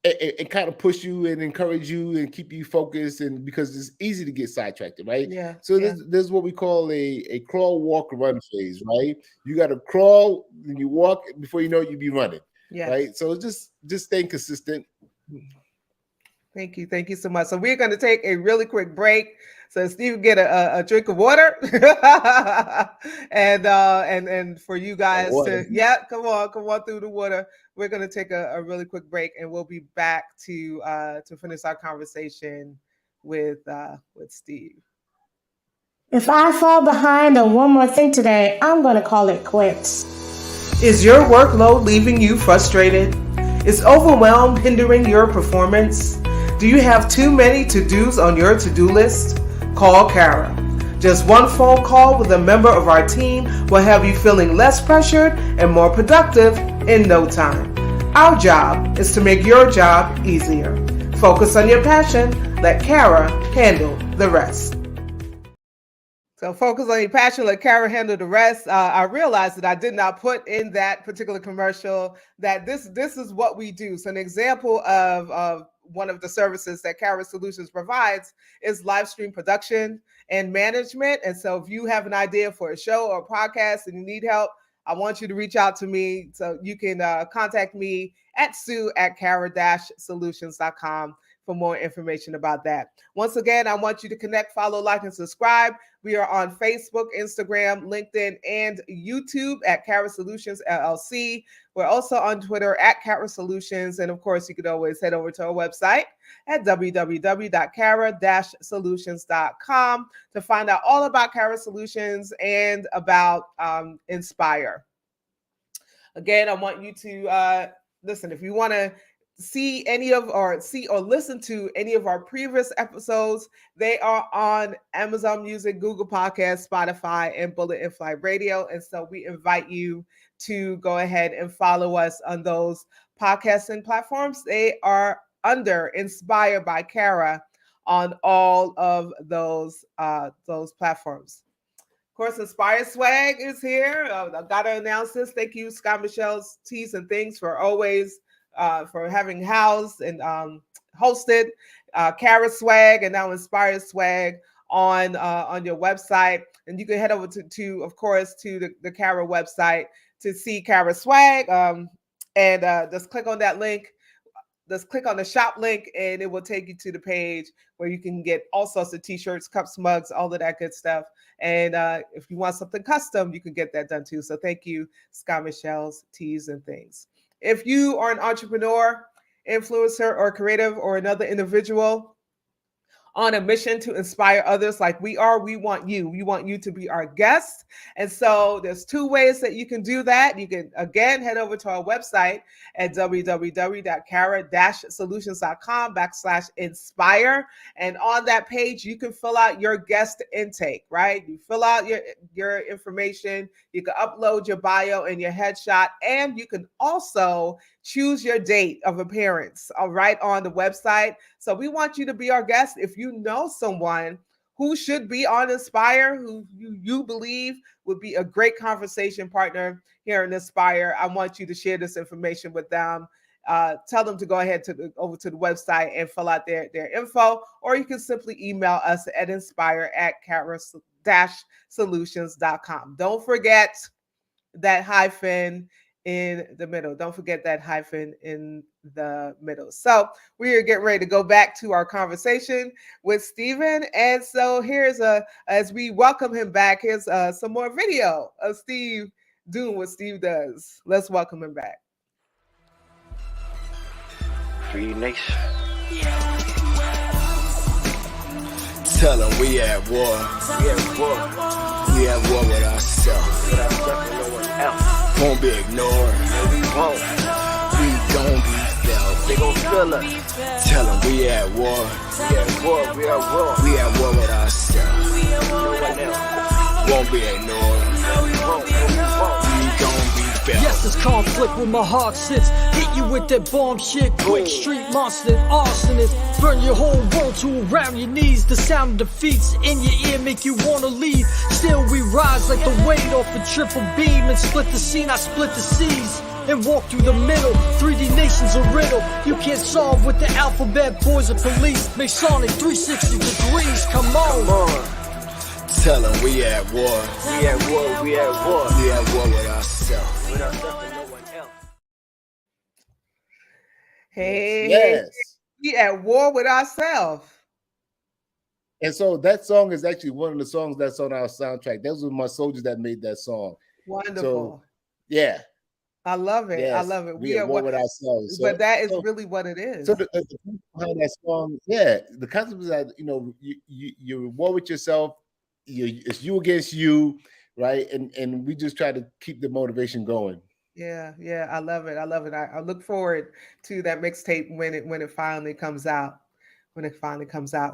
it kind of push you and encourage you and keep you focused, and because it's easy to get sidetracked, right? Yeah. So this is what we call a crawl, walk, run phase, right? You got to crawl, then you walk, before you know it, you be running, right? So just staying consistent. Thank you so much. So we're going to take a really quick break so Steve get a drink of water, and for you guys to come on through the water. We're going to take a really quick break, and we'll be back to finish our conversation with Steve. If I fall behind on one more thing today, I'm going to call it quits. Is your workload leaving you frustrated? Is overwhelm hindering your performance? Do you have too many to-dos on your to-do list? call Kara. Just one phone call with a member of our team will have you feeling less pressured and more productive in no time. Our job is to make your job easier. Focus on your passion. Let Kara handle the rest. So focus on your passion, let Kara handle the rest. I realized that I did not put in that particular commercial that this is what we do. So an example of one of the services that Kara Solutions provides is live stream production and management. And so if you have an idea for a show or a podcast and you need help, I want you to reach out to me. So you can contact me at sue@kara-solutions.com for more information about that. Once again, I want you to connect, follow, like, and subscribe. We are on Facebook, Instagram, LinkedIn, and YouTube at Kara Solutions LLC. We're also on Twitter at Kara Solutions. And of course, you can always head over to our website at www.kara-solutions.com to find out all about Kara Solutions and about Inspire. Again, I want you to listen, if you want to see any of or listen to any of our previous episodes, they are on Amazon Music, Google Podcasts, Spotify, and Bullet in Flight Radio. And so we invite you to go ahead and follow us on those podcasting platforms. They are under Inspired by Kara on all of those platforms. Of course, Inspire Swag is here. I've got to announce this. Thank you, Scott Michelle's Teas and Things, for always for having housed and hosted Kara Swag and now Inspire Swag on your website. And you can head over to of course, to the Kara website to see Kara Swag. And just click on that link. Just click on the shop link and it will take you to the page where you can get all sorts of t-shirts, cups, mugs, all of that good stuff. And if you want something custom, you can get that done too. So thank you, Scott Michelle's Teas and Things. If you are an entrepreneur, influencer, or creative, or another individual on a mission to inspire others like we are, we want you. We want you to be our guest. And so there's two ways that you can do that. You can, again, head over to our website at www.kara-solutions.com/inspire. And on that page, you can fill out your guest intake, right? You fill out your information. You can upload your bio and your headshot. And you can also choose your date of appearance right on the website. So we want you to be our guest. If you know someone who should be on Inspire, who you believe would be a great conversation partner here in Inspire, I want you to share this information with them. Tell them to go ahead over to the website and fill out their info, or you can simply email us at inspire@kara-solutions.com. Don't forget that hyphen in the middle. Don't forget that hyphen in the middle. So we are getting ready to go back to our conversation with Stephen. And so here's as we welcome him back, here's some more video of Steve doing what Steve does. Let's welcome him back. Free Nation. Tell them we at war. We at war. We at war with ourselves. With ourselves and no one else. Won't be ignored. No, we won't. We gon' be felt. They gon' feel us. Tell them we at war. We at war. We at war. We at war with ourselves. No one else. Won't be ignored. No, we won't. No, we won't. We gon' be felt. Yes, it's conflict where my heart sits. Hit you with that bomb shit. Quick street monster, arsonist. Burn your whole world to around your knees. The sound of defeats in your ear make you wanna leave. Still we rise like the weight off a triple beam. And split the scene, I split the seas. And walk through the middle. 3D nation's a riddle. You can't solve with the alphabet boys or police. Masonic 360 degrees, come on. Come on. Tell them we at war. We at war. We at war. We at war with ourselves. With ourselves and no one else. Hey, Yes. we at war with ourselves. And so that song is actually one of the songs that's on our soundtrack. Those were my soldiers that made that song. Wonderful. So, yeah. I love it. Yes, I love it. we at war with ourselves. But that is really what it is. So the concept behind that song, yeah, the concept is that you're at war with yourself. It's you against you, right? And we just try to keep the motivation going. Yeah, I love it. I love it. I look forward to that mixtape when it finally comes out.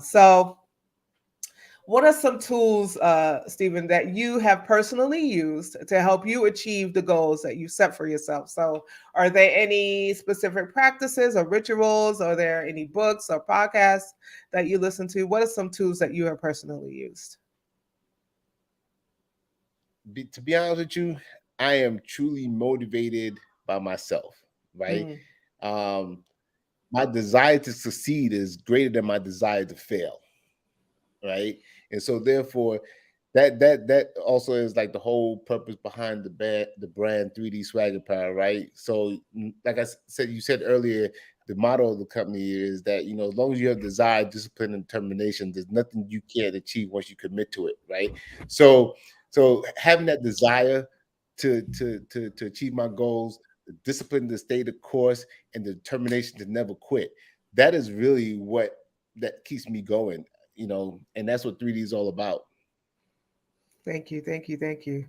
So What are some tools, Stephen, that you have personally used to help you achieve the goals that you set for yourself? So, are there any specific practices or rituals? Are there any books or podcasts that you listen to? What are some tools that you have personally used? To be honest with you, I am truly motivated by myself, right? Mm, Um, my desire to succeed is greater than my desire to fail, right? And so therefore, that also is like the whole purpose behind the brand 3D Swag Apparel, right? So like I said, you said earlier, the motto of the company is that, you know, as long as you have desire, discipline, and determination, there's nothing you can't achieve once you commit to it, right? So having that desire to achieve my goals, the discipline to stay the course, and the determination to never quit, that is really what that keeps me going, you know, and that's what 3D is all about. thank you, thank you, thank you.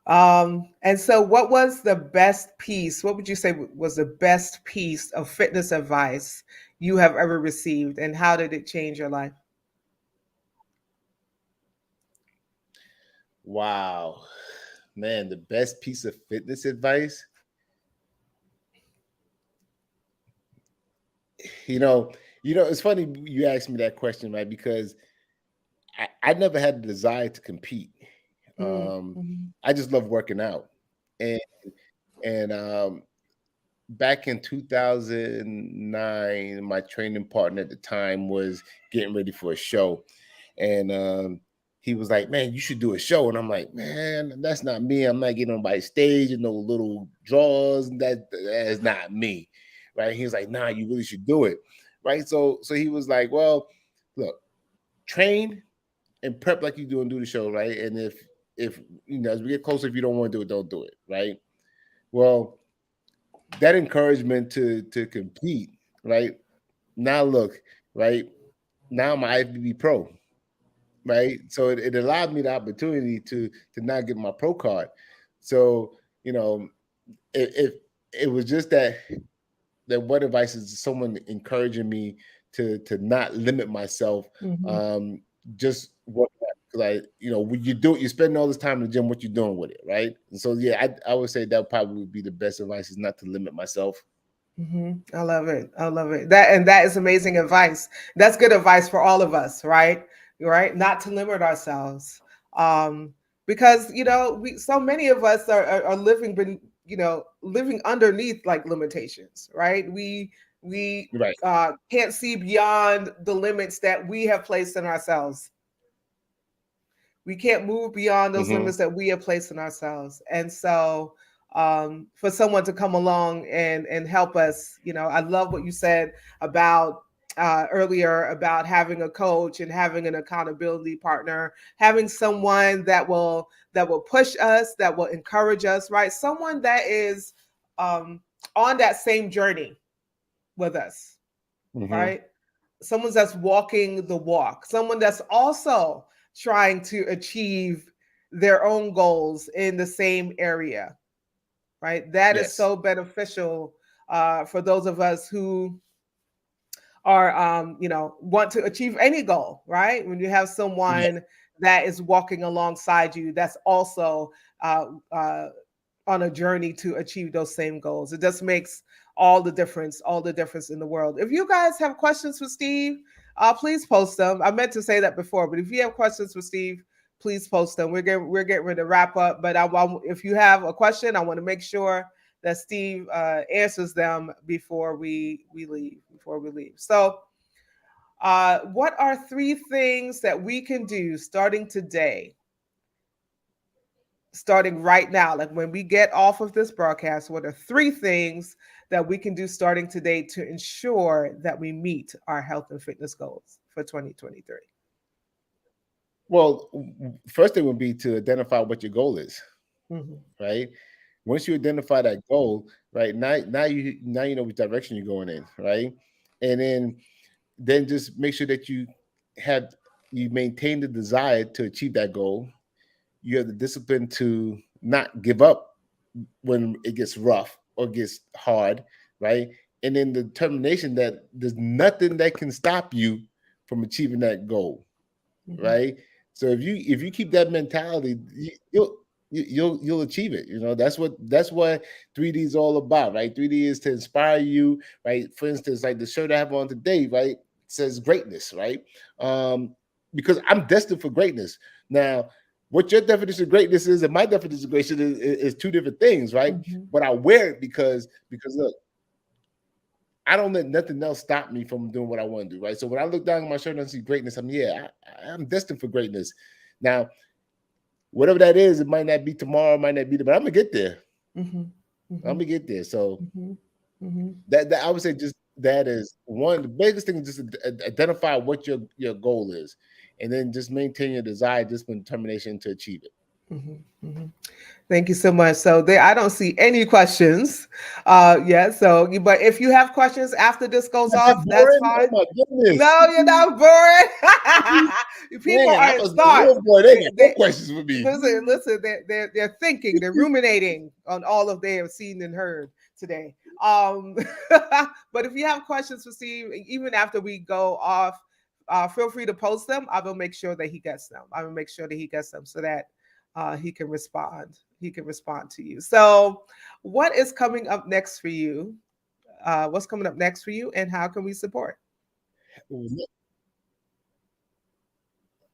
And so, what was the best piece? What would you say was the best piece of fitness advice you have ever received, and how did it change your life? Wow, man, the best piece of fitness advice, you know, it's funny you asked me that question, right? Because I never had the desire to compete. Mm, Um, mhm, I just love working out, and and back in 2009, my training partner at the time was getting ready for a show, and he was like, "Man, you should do a show." And I'm like, "Man, that's not me. I'm not getting on by stage and no little draws. That is not me." Right? He was like, "Nah, you really should do it." Right? So he was like, "Well, look, train and prep like you do and do the show, right? And if you know, as we get closer, if you don't want to do it, don't do it, right?" Well, that encouragement to compete, right? Now look, right? Now I'm an IFBB pro, right? So it allowed me the opportunity to not get my pro card. So, you know, if it was just that what advice is someone encouraging me to not limit myself, mhm. um just what, like, you know, when you do it, you spend all this time in the gym, what you doing with it, right? And so yeah, I would say that probably would be the best advice, is not to limit myself. I love it. I love it. That is amazing advice. That's good advice for all of us, right? Right? Not to limit ourselves, um, because we so many of us are living, living underneath like limitations, right? We Right. can't see beyond the limits that we have placed in ourselves. We can't move beyond those Hmm. limits that we have placed in ourselves. And so, for someone to come along and help us, I love what you said about earlier about having a coach and having an accountability partner, having someone that will push us, that will encourage us, right? Someone that is um, on that same journey with us, Hmm. right? Someone that's walking the walk, someone that's also trying to achieve their own goals in the same area, right? That is Yes. so beneficial for those of us who are, want to achieve any goal, right? When you have Yeah. someone that is walking alongside you, that's also uh, uh, on a journey to achieve those same goals. It just makes all the difference in the world. If you guys have questions for Steve, please post them. I meant to say that before, but if you have questions for Steve, please post them. We're getting ready to wrap up, but if you have a question, I want to make sure that Steve answers them before we leave. So, what are three things that we can do starting today, starting right now, like when we get off of this broadcast? What are three things that we can do starting today to ensure that we meet our health and fitness goals for 2023? Well, first thing would be to identify what your goal is, Mhm. right? Once you identify that goal, right, now you know which direction you're going in, right? And then just make sure that have you maintain the desire to achieve that goal. You have the discipline to not give up when it gets rough or gets hard, right? And then the determination that there's nothing that can stop you from achieving that goal, Mhm. right? So if you keep that mentality, you'll achieve it. You know, that's what 3D is all about, right? 3D is to inspire you, right? For instance, like the shirt I have on today, right, says greatness, right? Because I'm destined for greatness. Now, what your definition of greatness is and my definition of greatness is two different things, right? Mm-hmm. But I wear it because look, I don't let nothing else stop me from doing what I want to do, right? So when I look down at my shirt and I see greatness, I'm destined for greatness. Now, whatever that is, it might not be tomorrow, it might not be there, but I'm gonna get there. Mm-hmm. Mm-hmm. I'm gonna get there. So Mm-hmm. Mm-hmm. that I would say just that is one. The biggest thing is just identify what your goal is, and then just maintain your desire, discipline, determination to achieve it. Mm-hmm. Mm-hmm. Thank you so much. So there, I don't see any questions. Yeah. So, but if you have questions after this goes Is that off, that's boring? Oh fine. my goodness, No, you're not boring. People man! are I in was like, thought. oh boy, they got no questions for me. Listen. They're thinking. They're ruminating on all of they have seen and heard today. But if you have questions for Steve, even after we go off, feel free to post them. I will make sure that he gets them. I will make sure that he gets them so that he can respond. He can respond to you. So, what is coming up next for you? What's coming up next for you, and how can we support?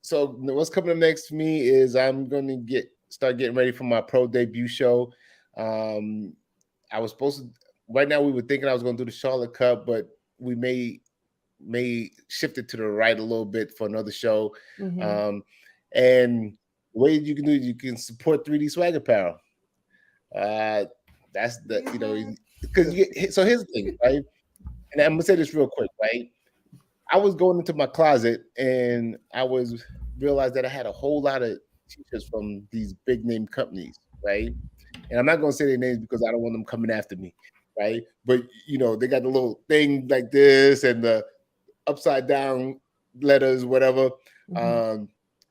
So what's coming up next for me is I'm going to start getting ready for my pro debut show. I was supposed to. Right now, we were thinking I was going to do the Charlotte Cup, but we may shift it to the right a little bit for another show. Mm-hmm. And the way you can do it, you can support 3D Swag Apparel. That's the because so here's the thing, right? And I'm gonna say this real quick, right? I was going into my closet and I was realized that I had a whole lot of t-shirts from these big name companies, right? And I'm not gonna say their names because I don't want them coming after me, right? But they got the little thing like this and the upside down letters, whatever. Mm-hmm.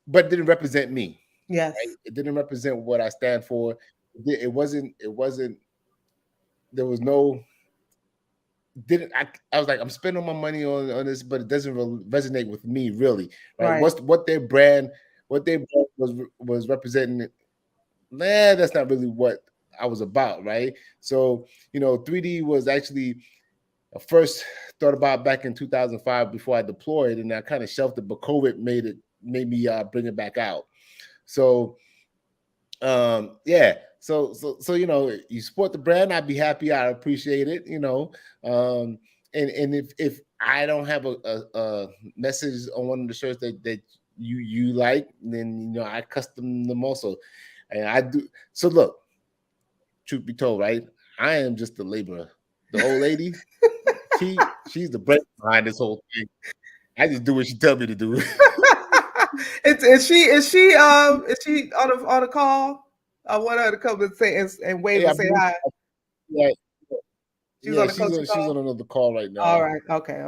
But it didn't represent me. Yes. Right? It didn't represent what I stand for. It wasn't. There was no. I was like, I'm spending my money on this, but it doesn't resonate with me really, right? What their brand was representing. Man, that's not really what I was about, right? So 3D was actually first thought about back in 2005 before I deployed, and I kind of shelved it, but COVID made me bring it back out. So yeah. So you support the brand, I'd be happy. I appreciate it. And if I don't have a message on one of the shirts that you like, then I custom them also, and I do. So look, truth be told, right? I am just the laborer. The old lady, she's the brain behind this whole thing. I just do what she tell me to do. Is she on a call? I want her to come and say and wave and say hi. Yeah, She's on a coaching call. She's on another call right now. All right, okay.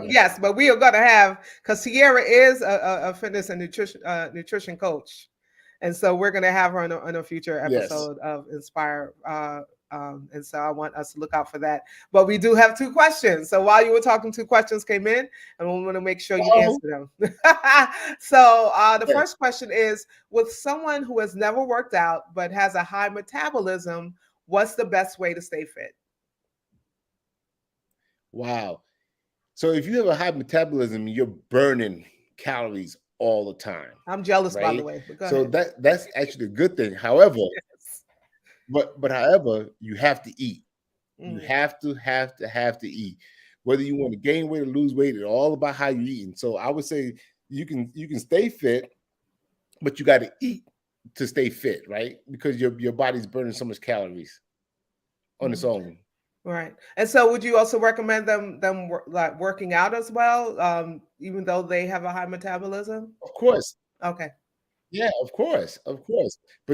Yeah. But we are gonna have, because Sierra is a fitness and nutrition coach, and so we're gonna have her on a future episode of Inspire. And so I want us to look out for that. But we do have 2 questions. So while you were talking, 2 questions came in, and we want to make sure you answer them. So the first question is: with someone who has never worked out but has a high metabolism, what's the best way to stay fit? Wow. So if you have a high metabolism, you're burning calories all the time. I'm jealous, right? by the way. But go so ahead. that's actually a good thing. However, but however, you have to eat. You have to eat. Whether you want to gain weight or lose weight, it's all about how you're eating. So I would say you can stay fit, but you got to eat to stay fit, right? Because your body's burning so much calories on its own. Right. And so would you also recommend them like working out as well, even though they have a high metabolism? Of course. Okay. Yeah, of course. But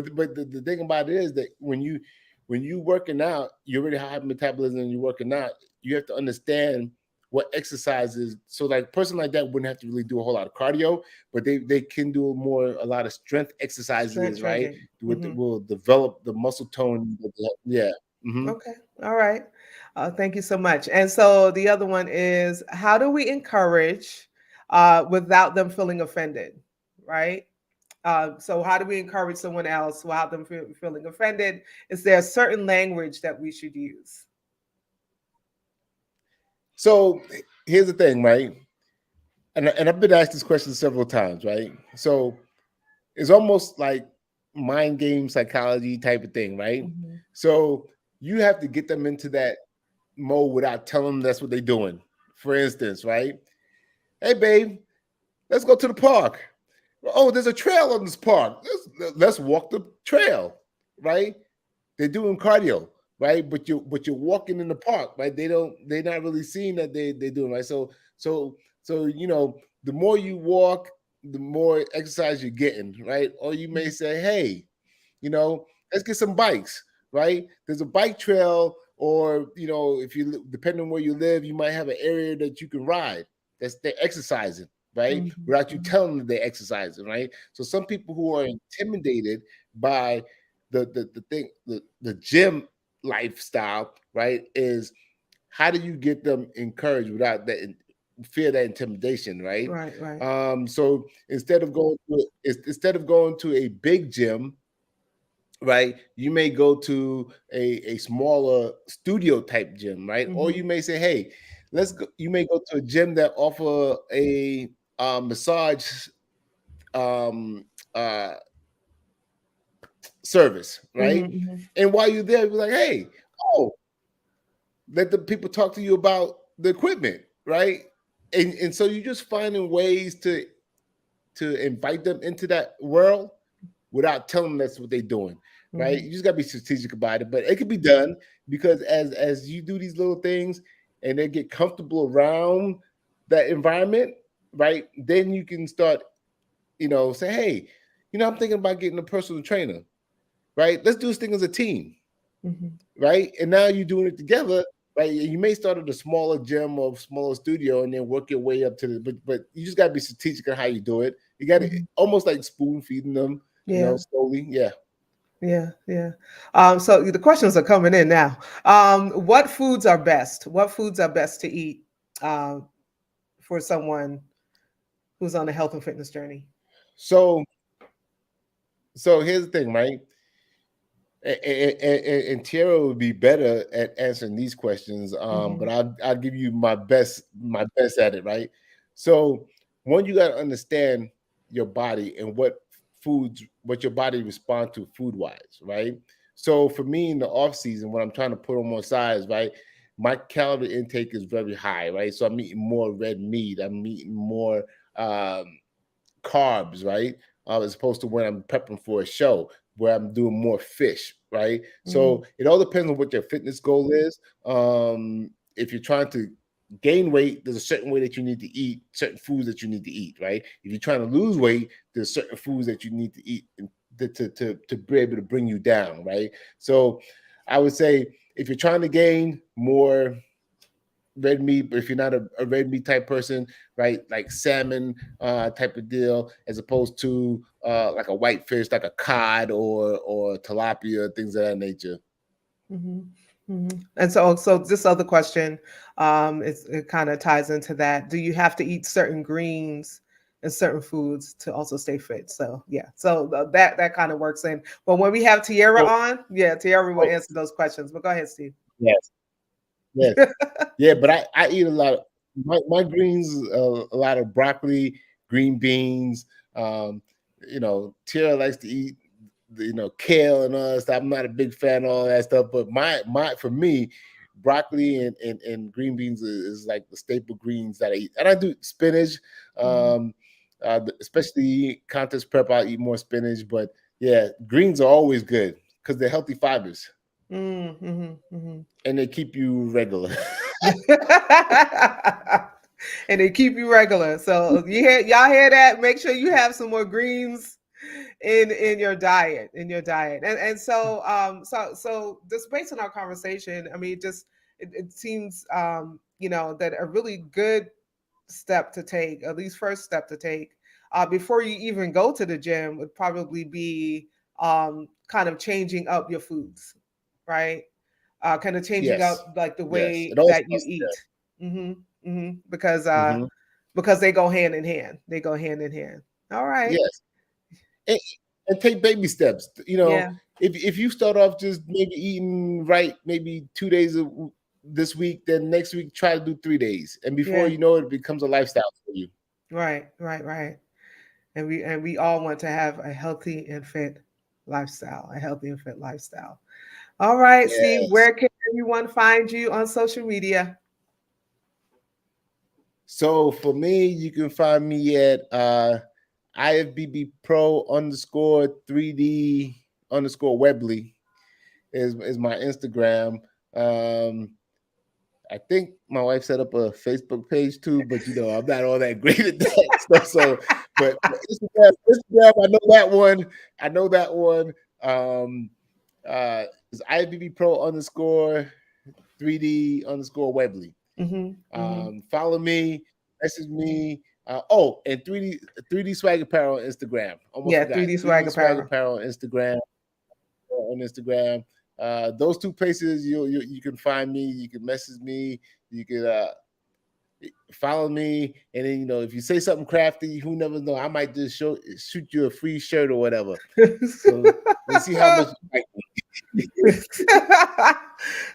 the thing about it is that when you working out, you already have high metabolism and you're working out, you have to understand what exercises. So like a person like that wouldn't have to really do a whole lot of cardio, but they can do a lot of strength exercises, right? Will develop the muscle tone. Yeah. Mm-hmm. Okay. All right. Thank you so much. And so the other one is, how do we encourage without them feeling offended? Right. So how do we encourage someone else without them feeling offended? Is there a certain language that we should use? So here's the thing, right? And I've been asked this question several times, right? So it's almost like mind game psychology type of thing, right? Mm-hmm. So you have to get them into that mode without telling them that's what they're doing. For instance, right? Hey, babe, let's go to the park. Oh, there's a trail on this park. Let's walk the trail, right? They're doing cardio, right? But you're walking in the park, right? They're not really seeing that they're doing, right. So the more you walk, the more exercise you're getting, right? Or you may say, hey, let's get some bikes, right? There's a bike trail, or if you depending on where you live, you might have an area that you can ride. They're exercising, right? Mm-hmm. Without you telling them they're exercising, right? So some people who are intimidated by the gym lifestyle, right, is how do you get them encouraged without that fear, that intimidation, right? Right. So instead of going to a big gym, right, you may go to a smaller studio type gym, right? Mm-hmm. Or you may say, hey, let's go. You may go to a gym that offer a massage service, right? Mm-hmm. And while you're there, you're like, hey, let the people talk to you about the equipment, right? And so you're just finding ways to invite them into that world without telling them that's what they're doing, right? Mm-hmm. You just gotta be strategic about it, but it can be done because as you do these little things and they get comfortable around that environment, right? Then you can start, say, hey, I'm thinking about getting a personal trainer, right? Let's do this thing as a team, Mm-hmm. right? And now you're doing it together, right? You may start at a smaller gym or smaller studio and then work your way up to but you just got to be strategic on how you do it. You got to almost like spoon feeding them, slowly. Yeah. So the questions are coming in now. What foods are best? What foods are best to eat for someone who's on a health and fitness journey? So here's the thing, right? And Tierra would be better at answering these questions, but I'll give you my best at it, right? So one, you got to understand your body and what your body responds to food wise, right? So for me in the off season, when I'm trying to put on more size, right, my calorie intake is very high, right? So I'm eating more red meat, I'm eating more carbs, right? As opposed to when I'm prepping for a show where I'm doing more fish, right? So it all depends on what your fitness goal is. If you're trying to gain weight, there's a certain way that you need to eat, certain foods that you need to eat, right? If you're trying to lose weight, there's certain foods that you need to eat to be able to bring you down, right? So I would say if you're trying to gain more red meat, but if you're not a red meat type person, right, like salmon type of deal, as opposed to like a white fish, like a cod or tilapia, things of that nature. And so this other question, it kind of ties into that. Do you have to eat certain greens and certain foods to also stay fit? So that kind of works in. But when we have Tierra on, Tierra will answer those questions. But go ahead, Steve. Yes. Yeah, but I eat a lot of my greens, a lot of broccoli, green beans. Tierra likes to eat kale and all that stuff. I'm not a big fan of all that stuff, but for me, broccoli and green beans is like the staple greens that I eat. And I do spinach, especially contest prep, I'll eat more spinach, but yeah, greens are always good because they're healthy fibers. And they keep you regular. And they keep you regular. So y'all hear that? Make sure you have some more greens in your diet. And so just based on our conversation, I mean, it seems that a really good step to take, at least first step to take, before you even go to the gym would probably be kind of changing up your foods, right? Kind of changing up like the way that you eat. Because they go hand in hand. All right. Yes. and take baby steps. You know, Yeah. if you start off just maybe eating right, maybe 2 days this week, then next week try to do 3 days, and before you know it, it becomes a lifestyle for you. Right. And we all want to have a healthy and fit lifestyle. All right, Steve, Yes. where can everyone find you on social media? So for me, you can find me at IFBBPRO _3D _Webley is my Instagram. I think my wife set up a Facebook page too, but you know, I'm not all that great at that stuff. So, but Instagram, I know that one. It's IFBBPRO _3D _Webley. Follow me, message me. And 3D Swag Apparel on Instagram. Almost forgot. 3D Swag Apparel on Instagram. Those two places you can find me. You can message me. You can follow me, and then, you know, if you say something crafty, who never know, I might just shoot you a free shirt or whatever. So let's see how much you like me.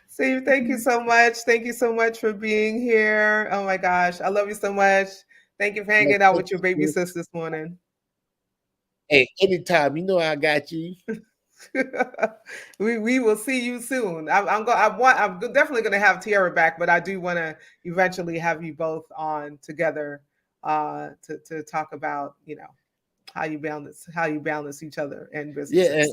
Steve, thank you so much. Thank you so much for being here. Oh my gosh, I love you so much. Thank you for hanging out with your baby sis this morning. Hey, anytime. You know I got you. We will see you soon. I'm definitely going to have Tiara back, but I do want to eventually have you both on together to talk about, you know, how you balance each other and business. Yeah,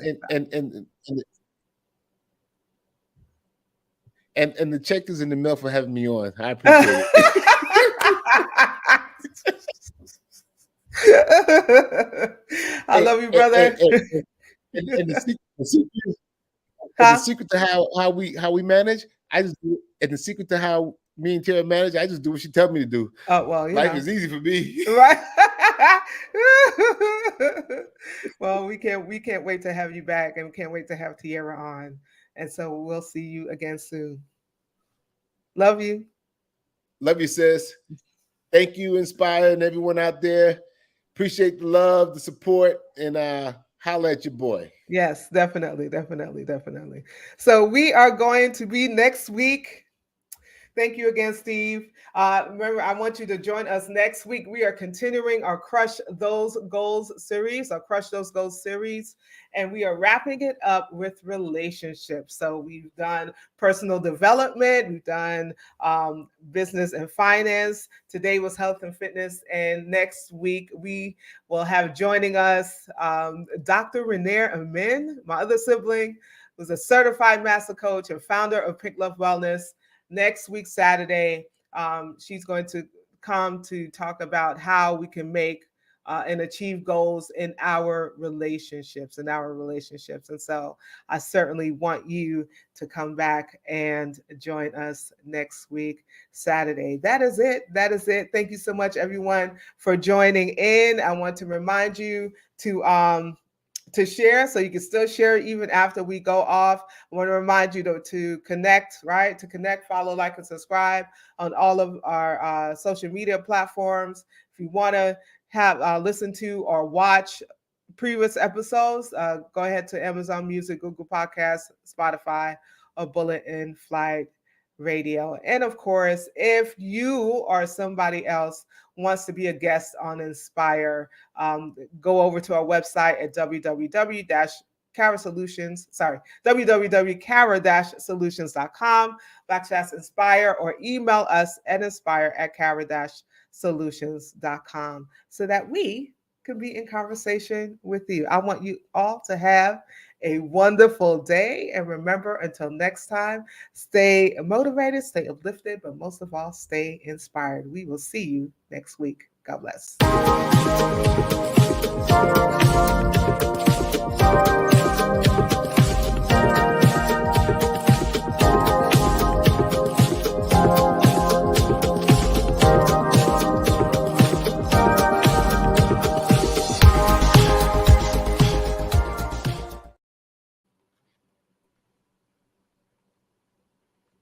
and the check is in the mail for having me on. I appreciate it. I love you, brother. And the secret to how we manage, I just do it. And the secret to how me and Tara manage, I just do what she tells me to do. Oh, well, life is easy for me. Right. Well, we can't wait to have you back, and we can't wait to have Tiara on. And so we'll see you again soon. Love you. Love you, sis. Thank you, Inspire, and everyone out there. Appreciate the love, the support, and holla at your boy. Yes, definitely. So we are going to be next week. Thank you again, Steve. Remember, I want you to join us next week. We are continuing our Crush Those Goals series, and we are wrapping it up with relationships. So we've done personal development, we've done business and finance. Today was health and fitness, and next week we will have joining us Dr. Renair Amin, my other sibling, who's a certified master coach and founder of Pink Love Wellness. Next week, Saturday, she's going to come to talk about how we can make and achieve goals in our relationships. And so I certainly want you to come back and join us next week, Saturday. That is it. Thank you so much, everyone, for joining in. I want to remind you to share, so you can still share even after we go off. I want to remind you to connect, right? To connect, follow, like, and subscribe on all of our social media platforms. If you want to have listen to or watch previous episodes, go ahead to Amazon Music, Google Podcasts, Spotify, or Bullet in Flight Radio. And of course, if you or somebody else wants to be a guest on Inspire, go over to our website at www.cara-solutions.com/inspire, or email us at inspire@cara-solutions.com so that we can be in conversation with you. I want you all to have a wonderful day. And remember, until next time, stay motivated, stay uplifted, but most of all, stay inspired. We will see you next week. God bless.